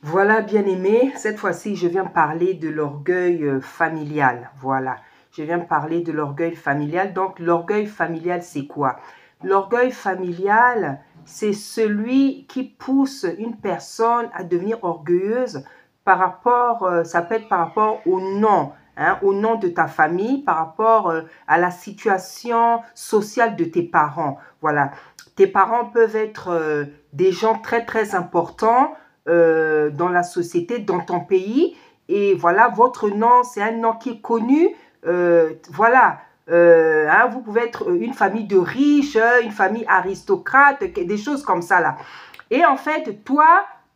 Voilà, bien-aimé, cette fois-ci, je viens parler de l'orgueil familial. Voilà, je viens parler de l'orgueil familial. Donc, l'orgueil familial, c'est quoi? L'orgueil familial, c'est celui qui pousse une personne à devenir orgueilleuse par rapport, ça peut être par rapport au nom de ta famille, par rapport à la situation sociale de tes parents. Voilà, tes parents peuvent être des gens très, très importants dans la société, dans ton pays. Et voilà, votre nom, c'est un nom qui est connu. Voilà, vous pouvez être une famille de riches, une famille aristocrate, des choses comme ça là. Et en fait, toi,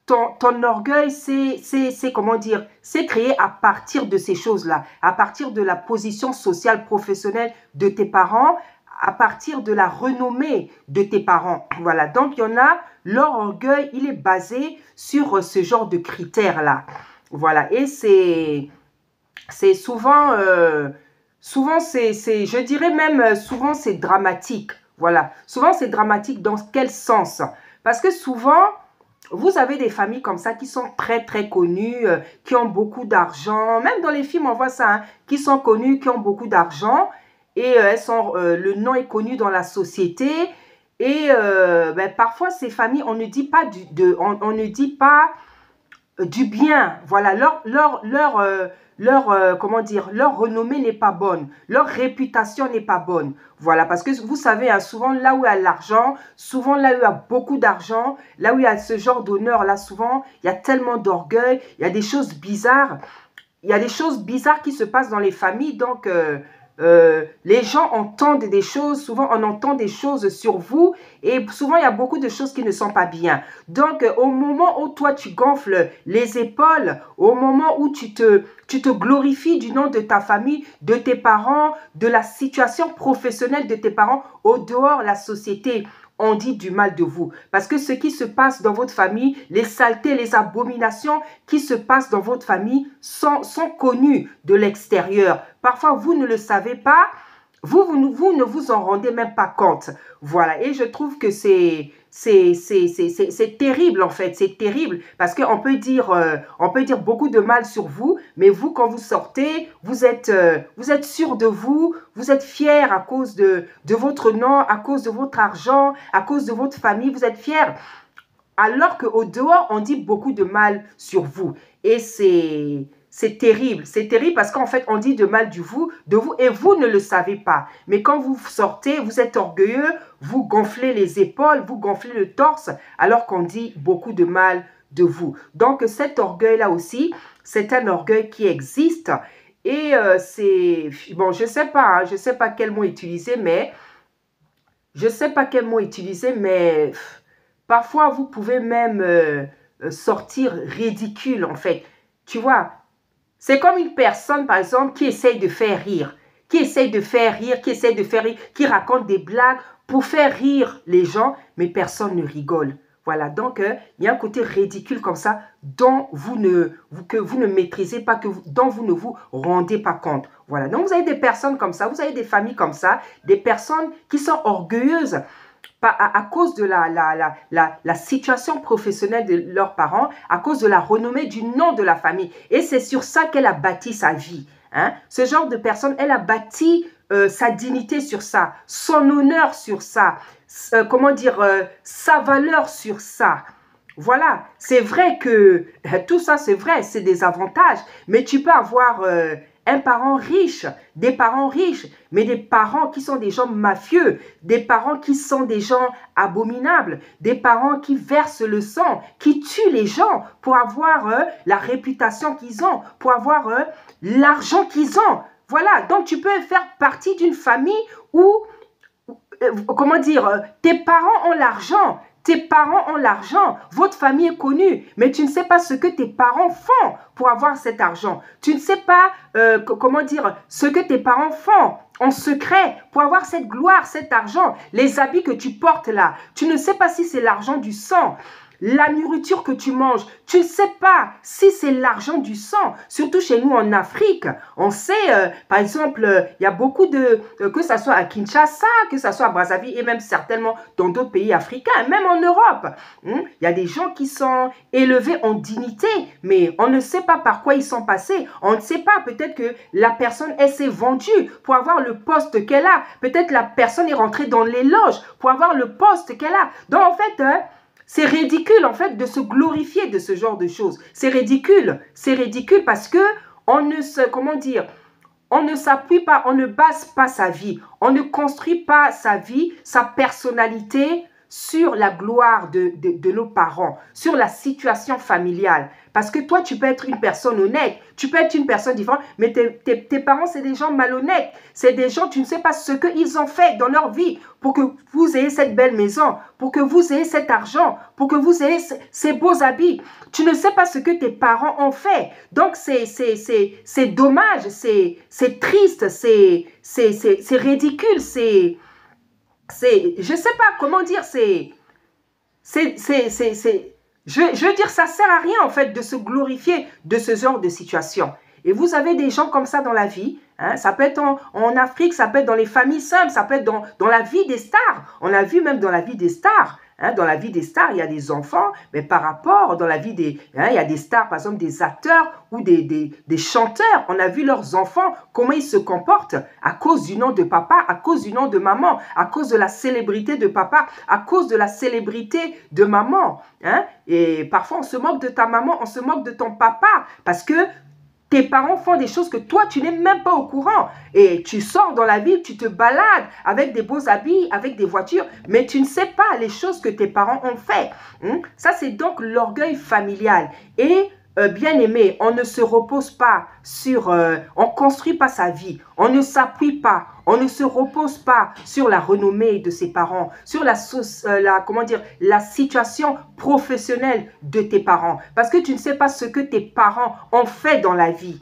ton orgueil, c'est comment dire, c'est créé à partir de ces choses-là, à partir de la position sociale, professionnelle de tes parents, à partir de la renommée de tes parents. Voilà, donc il y en a, leur orgueil, il est basé sur ce genre de critères-là. Voilà, et c'est souvent, je dirais même, souvent c'est dramatique. Voilà, souvent c'est dramatique dans quel sens? Parce que souvent, vous avez des familles comme ça qui sont très très connues, qui ont beaucoup d'argent. Même dans les films, on voit ça, hein, qui sont connues, qui ont beaucoup d'argent. Et le nom est connu dans la société. Et parfois, ces familles, on ne dit pas on ne dit pas du bien. Voilà, comment dire, leur renommée n'est pas bonne, leur réputation n'est pas bonne. Voilà, parce que vous savez, hein, souvent là où il y a l'argent, souvent là où il y a beaucoup d'argent, là où il y a ce genre d'honneur, là souvent, il y a tellement d'orgueil, il y a des choses bizarres. Il y a des choses bizarres qui se passent dans les familles, donc les gens entendent des choses, souvent on entend des choses sur vous et souvent il y a beaucoup de choses qui ne sont pas bien. Donc au moment où toi tu gonfles les épaules, au moment où tu te glorifies du nom de ta famille, de tes parents, de la situation professionnelle de tes parents, au dehors la société, on dit du mal de vous. Parce que ce qui se passe dans votre famille, les saletés, les abominations qui se passent dans votre famille sont connues de l'extérieur. Parfois, vous ne le savez pas. Vous ne vous en rendez même pas compte. Voilà. Et je trouve que c'est terrible en fait. C'est terrible parce qu'on peut dire beaucoup de mal sur vous, mais vous, quand vous sortez, vous êtes sûr de vous, vous êtes fier à cause de votre nom, à cause de votre argent, à cause de votre famille, vous êtes fier. Alors qu'au dehors, on dit beaucoup de mal sur vous. Et c'est terrible. C'est terrible parce qu'en fait, on dit de mal de vous et vous ne le savez pas. Mais quand vous sortez, vous êtes orgueilleux, vous gonflez les épaules, vous gonflez le torse, alors qu'on dit beaucoup de mal de vous. Donc, cet orgueil-là aussi, c'est un orgueil qui existe. Et c'est... Bon, je sais pas, hein, je sais pas quel mot utiliser, mais... Je sais pas quel mot utiliser, mais... Parfois, vous pouvez même sortir ridicule, en fait. Tu vois, c'est comme une personne, par exemple, qui essaye de faire rire, qui essaye de faire rire, qui raconte des blagues pour faire rire les gens, mais personne ne rigole. Voilà, donc il y a un côté ridicule comme ça dont que vous ne maîtrisez pas, dont vous ne vous rendez pas compte. Voilà, donc vous avez des personnes comme ça, vous avez des familles comme ça, des personnes qui sont orgueilleuses à cause de la situation professionnelle de leurs parents, à cause de la renommée du nom de la famille. Et c'est sur ça qu'elle a bâti sa vie. Hein. Ce genre de personne, elle a bâti sa dignité sur ça, son honneur sur ça, comment dire, sa valeur sur ça. Voilà, c'est vrai que tout ça, c'est vrai, c'est des avantages, mais tu peux avoir un parent riche, des parents riches, mais des parents qui sont des gens mafieux, des parents qui sont des gens abominables, des parents qui versent le sang, qui tuent les gens pour avoir la réputation qu'ils ont, pour avoir l'argent qu'ils ont. Voilà, donc tu peux faire partie d'une famille où, comment dire, tes parents ont l'argent. Tes parents ont l'argent, votre famille est connue, mais tu ne sais pas ce que tes parents font pour avoir cet argent. Tu ne sais pas, comment dire, ce que tes parents font en secret pour avoir cette gloire, cet argent, les habits que tu portes là. Tu ne sais pas si c'est l'argent du sang. la nourriture que tu manges, tu ne sais pas si c'est l'argent du sang. Surtout chez nous en Afrique, on sait, par exemple, il y a beaucoup de, que ce soit à Kinshasa, que ce soit à Brazzaville et même certainement dans d'autres pays africains, même en Europe. Il y a des gens qui sont élevés en dignité, mais on ne sait pas par quoi ils sont passés. On ne sait pas, peut-être que la personne, elle s'est vendue pour avoir le poste qu'elle a. Peut-être la personne est rentrée dans les loges pour avoir le poste qu'elle a. Donc en fait, c'est ridicule en fait de se glorifier de ce genre de choses. C'est ridicule parce que on ne se, comment dire, on ne s'appuie pas, on ne base pas sa vie, on ne construit pas sa vie, sa personnalité sur la gloire de nos parents, sur la situation familiale. Parce que toi, tu peux être une personne honnête, tu peux être une personne différente, mais tes parents, c'est des gens malhonnêtes. C'est des gens, tu ne sais pas ce qu'ils ont fait dans leur vie pour que vous ayez cette belle maison, pour que vous ayez cet argent, pour que vous ayez ces beaux habits. Tu ne sais pas ce que tes parents ont fait. Donc, c'est dommage, c'est triste, c'est ridicule, je ne sais pas comment dire, je veux dire, ça sert à rien en fait de se glorifier de ce genre de situation. Et vous avez des gens comme ça dans la vie, hein, ça peut être en Afrique, ça peut être dans les familles simples, ça peut être dans la vie des stars. On a vu même dans la vie des stars. Hein, dans la vie des stars, il y a des enfants, mais par rapport, dans la vie des... Hein, il y a des stars, par exemple, des acteurs ou des chanteurs. On a vu leurs enfants, comment ils se comportent à cause du nom de papa, à cause du nom de maman, à cause de la célébrité de papa, à cause de la célébrité de maman. Hein. Et parfois, on se moque de ta maman, on se moque de ton papa, parce que tes parents font des choses que toi, tu n'es même pas au courant. Et tu sors dans la ville, tu te balades avec des beaux habits, avec des voitures, mais tu ne sais pas les choses que tes parents ont fait. Ça, c'est donc l'orgueil familial. Et bien aimé, on ne se repose pas sur... on ne construit pas sa vie. On ne s'appuie pas. On ne se repose pas sur la renommée de ses parents, sur comment dire, la situation professionnelle de tes parents. Parce que tu ne sais pas ce que tes parents ont fait dans la vie.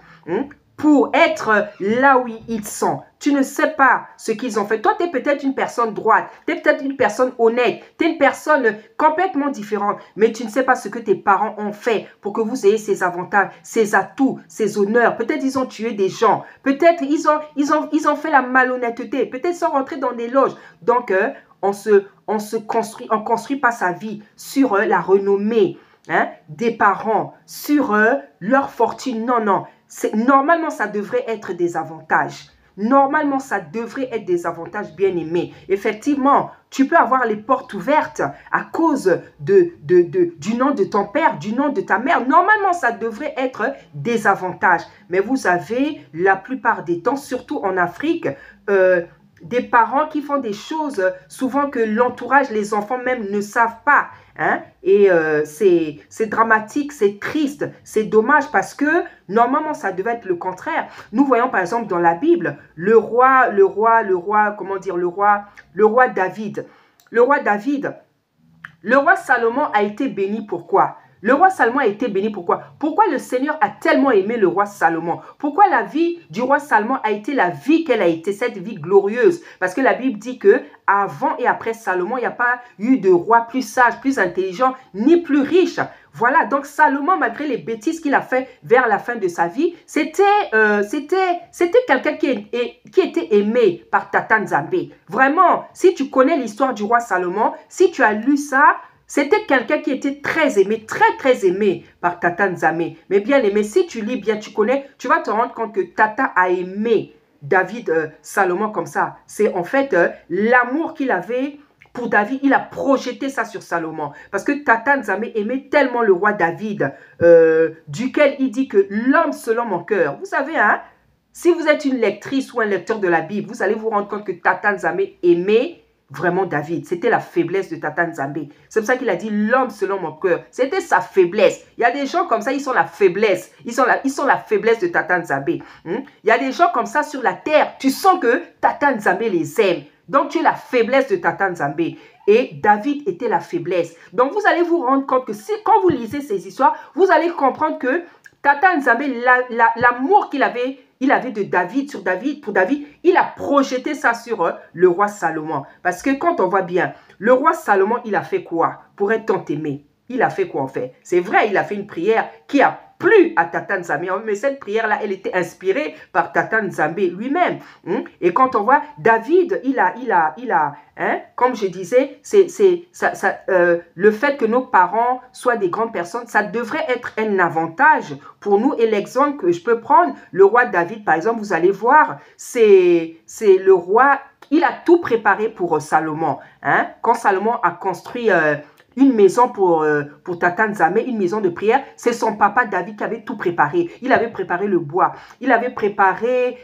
Pour être là où ils sont. Tu ne sais pas ce qu'ils ont fait. Toi, tu es peut-être une personne droite, tu es peut-être une personne honnête, tu es une personne complètement différente, mais tu ne sais pas ce que tes parents ont fait pour que vous ayez ces avantages, ces atouts, ces honneurs. Peut-être ils ont tué des gens, peut-être ils ont fait la malhonnêteté, peut-être ils sont rentrés dans des loges. Donc, on construit pas sa vie sur la renommée des parents, sur leur fortune. Non, non. Normalement, ça devrait être des avantages. Normalement, ça devrait être des avantages bien aimés. Effectivement, tu peux avoir les portes ouvertes à cause du nom de ton père, du nom de ta mère. Normalement, ça devrait être des avantages. Mais vous avez, la plupart des temps, surtout en Afrique, des parents qui font des choses souvent que l'entourage, les enfants même ne savent pas. Hein? Et c'est dramatique, c'est triste, c'est dommage parce que normalement ça devait être le contraire. Nous voyons par exemple dans la Bible le roi David. Le roi Salomon a été béni pourquoi? Le roi Salomon a été béni pourquoi? Pourquoi le Seigneur a tellement aimé le roi Salomon? Pourquoi la vie du roi Salomon a été la vie qu'elle a été, cette vie glorieuse? Parce que la Bible dit que avant et après Salomon, il n'y a pas eu de roi plus sage, plus intelligent, ni plus riche. Voilà, donc Salomon, malgré les bêtises qu'il a fait vers la fin de sa vie, c'était quelqu'un qui était aimé par Tata Nzambe. Vraiment, si tu connais l'histoire du roi Salomon, si tu as lu ça, c'était quelqu'un qui était très aimé, très aimé par Tata Nzambe. Mais bien aimé, si tu lis bien, tu connais, tu vas te rendre compte que Tata a aimé David, Salomon comme ça. C'est en fait l'amour qu'il avait pour David, il a projeté ça sur Salomon. Parce que Tata Nzambe aimait tellement le roi David, duquel il dit que l'homme selon mon cœur. Vous savez, hein, si vous êtes une lectrice ou un lecteur de la Bible, vous allez vous rendre compte que Tata Nzambe aimait vraiment David. C'était la faiblesse de Tata Nzambe. C'est pour ça qu'il a dit l'homme selon mon cœur. C'était sa faiblesse. Il y a des gens comme ça, ils sont la faiblesse. Ils sont la faiblesse de Tata Nzambe. Il y a des gens comme ça sur la terre. Tu sens que Tata Nzambe les aime. Donc tu es la faiblesse de Tata Nzambe. Et David était la faiblesse. Donc vous allez vous rendre compte que quand vous lisez ces histoires, vous allez comprendre que Tata Nzambe, l'amour qu'il avait, de David, pour David, il a projeté ça sur le roi Salomon. Parce que quand on voit bien, le roi Salomon, il a fait quoi pour être tant aimé? il a fait quoi en fait? C'est vrai, il a fait une prière qui a plu à Tata Nzambe, mais cette prière-là, elle était inspirée par Tata Nzambe lui-même. Et quand on voit David, comme je disais, le fait que nos parents soient des grandes personnes, ça devrait être un avantage pour nous. Et l'exemple que je peux prendre, le roi David, par exemple, vous allez voir, c'est le roi, il a tout préparé pour Salomon. Quand Salomon a construit une maison pour Tata Nzambe, une maison de prière, c'est son papa David qui avait tout préparé. Il avait préparé le bois, il avait préparé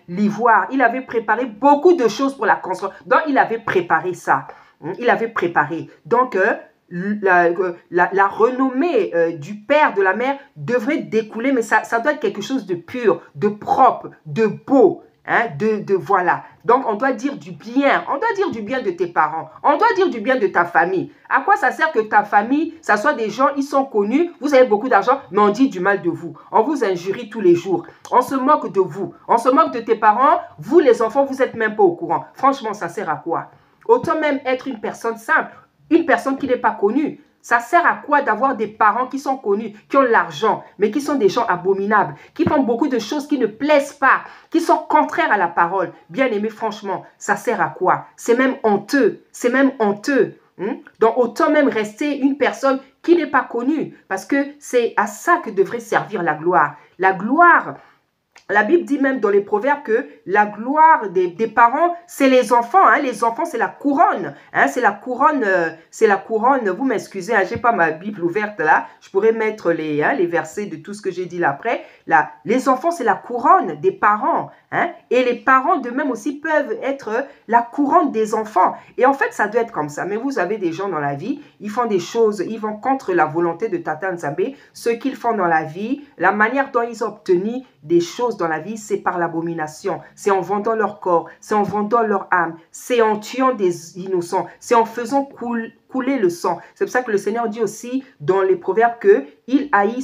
l'ivoire, il avait préparé beaucoup de choses pour la construction. Donc, il avait préparé ça. Il avait préparé. Donc, la renommée du père, de la mère devrait découler, mais ça doit être quelque chose de pur, de propre, de beau. Voilà. Donc, on doit dire du bien. On doit dire du bien de tes parents. On doit dire du bien de ta famille. À quoi ça sert que ta famille, ça soit des gens, ils sont connus, vous avez beaucoup d'argent, mais on dit du mal de vous. On vous injurie tous les jours. On se moque de vous. On se moque de tes parents. Vous, les enfants, vous n'êtes même pas au courant. Franchement, ça sert à quoi? Autant même être une personne simple, une personne qui n'est pas connue. Ça sert à quoi d'avoir des parents qui sont connus, qui ont l'argent, mais qui sont des gens abominables, qui font beaucoup de choses qui ne plaisent pas, qui sont contraires à la parole? Bien aimé, franchement, ça sert à quoi? C'est même honteux, c'est même honteux. Donc, autant même rester une personne qui n'est pas connue, parce que c'est à ça que devrait servir la gloire. La gloire, la Bible dit même dans les proverbes que la gloire des parents, c'est les enfants. Les enfants, c'est la couronne. C'est la couronne. Vous m'excusez, je n'ai pas ma Bible ouverte là. Je pourrais mettre les versets de tout ce que j'ai dit là après. Les enfants, c'est la couronne des parents. Et les parents de même aussi peuvent être la couronne des enfants. Et en fait, ça doit être comme ça. Mais vous avez des gens dans la vie, ils font des choses, ils vont contre la volonté de Tata Nzambe. Ce qu'ils font dans la vie, la manière dont ils ont obtenu des choses dans la vie, c'est par l'abomination. C'est en vendant leur corps, c'est en vendant leur âme, c'est en tuant des innocents, c'est en faisant couler le sang. C'est pour ça que le Seigneur dit aussi dans les proverbes que il haït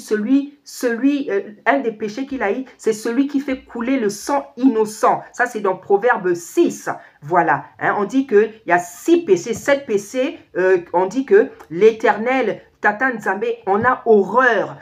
un des péchés qu'il haït, c'est celui qui fait couler le sang innocent. Ça, c'est dans Proverbe 6. Voilà. On dit qu'il y a 6 péchés, 7 péchés. On dit que l'Éternel, Tata Nzambe, en a horreur.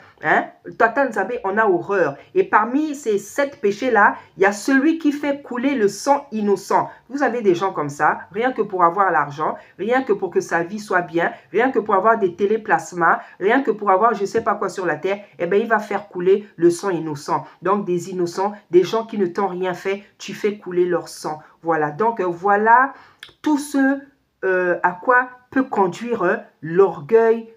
Tata Nzambe en a horreur. Et parmi ces 7 péchés-là, il y a celui qui fait couler le sang innocent. Vous avez des gens comme ça, rien que pour avoir l'argent, rien que pour que sa vie soit bien, rien que pour avoir des téléplasmas, rien que pour avoir je ne sais pas quoi sur la terre, eh bien, il va faire couler le sang innocent. Donc, des innocents, des gens qui ne t'ont rien fait, tu fais couler leur sang. Voilà. Donc, voilà tout ce à quoi peut conduire l'orgueil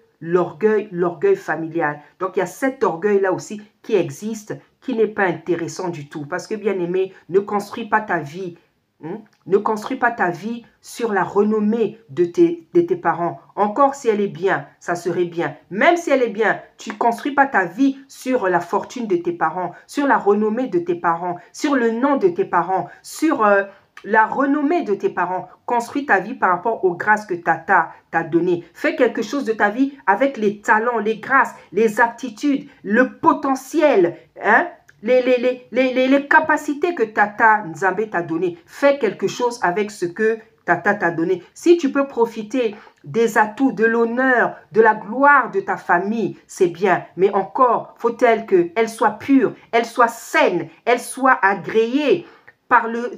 familial. Donc, il y a cet orgueil-là aussi qui existe, qui n'est pas intéressant du tout. Parce que, bien aimé, ne construis pas ta vie. Ne construis pas ta vie sur la renommée de tes parents. Encore si elle est bien, ça serait bien. Même si elle est bien, tu ne construis pas ta vie sur la fortune de tes parents, sur la renommée de tes parents, sur le nom de tes parents, sur la renommée de tes parents. Construis ta vie par rapport aux grâces que Tata t'a données. Fais quelque chose de ta vie avec les talents, les grâces, les aptitudes, le potentiel, les capacités que Tata Nzambe t'a données. Fais quelque chose avec ce que Tata t'a donné. Si tu peux profiter des atouts, de l'honneur, de la gloire de ta famille, c'est bien. Mais encore, faut-elle qu'elle soit pure, elle soit saine, elle soit agréée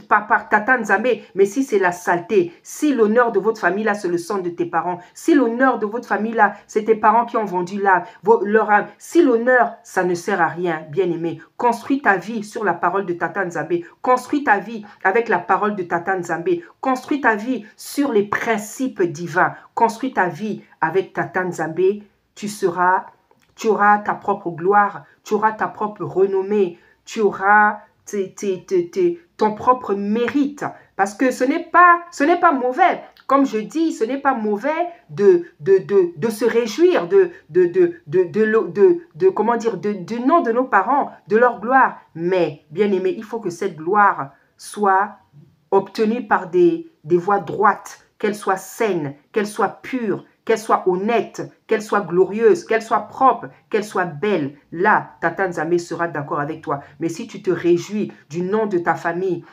par Tata Nzambe. Mais si c'est la saleté, si l'honneur de votre famille là, c'est le sang de tes parents, si l'honneur de votre famille là, c'est tes parents qui ont vendu leur âme, si l'honneur, ça ne sert à rien, bien aimé, construis ta vie sur la parole de Tata Nzambe, construis ta vie avec la parole de Tata Nzambe, construis ta vie sur les principes divins, construis ta vie avec Tata Nzambe, tu auras ta propre gloire, tu auras ta propre renommée, tu auras ton propre mérite. Parce que ce n'est pas mauvais. Comme je dis, ce n'est pas mauvais de se réjouir comment dire, du nom de nos parents, de leur gloire. Mais, bien aimé, il faut que cette gloire soit obtenue par des voies droites, qu'elle soit saine, qu'elle soit pure, qu'elle soit honnête, qu'elle soit glorieuse, qu'elle soit propre, qu'elle soit belle. Là, Tata Nzambe sera d'accord avec toi. Mais si tu te réjouis du nom de ta famille,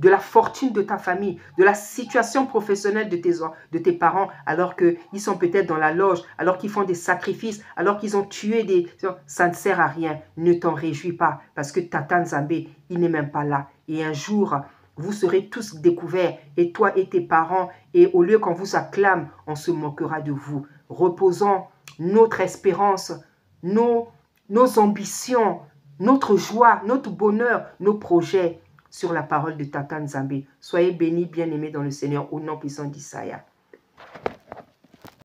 de la fortune de ta famille, de la situation professionnelle de tes parents, alors qu'ils sont peut-être dans la loge, alors qu'ils font des sacrifices, alors qu'ils ont tué des... Ça ne sert à rien. Ne t'en réjouis pas, parce que Tata Nzambe, il n'est même pas là. Et un jour, vous serez tous découverts, et toi et tes parents, et au lieu qu'on vous acclame, on se moquera de vous. Reposons notre espérance, nos ambitions, notre joie, notre bonheur, nos projets sur la parole de Tata Nzambe. Soyez bénis, bien-aimés dans le Seigneur, au nom puissant d'Issaïa.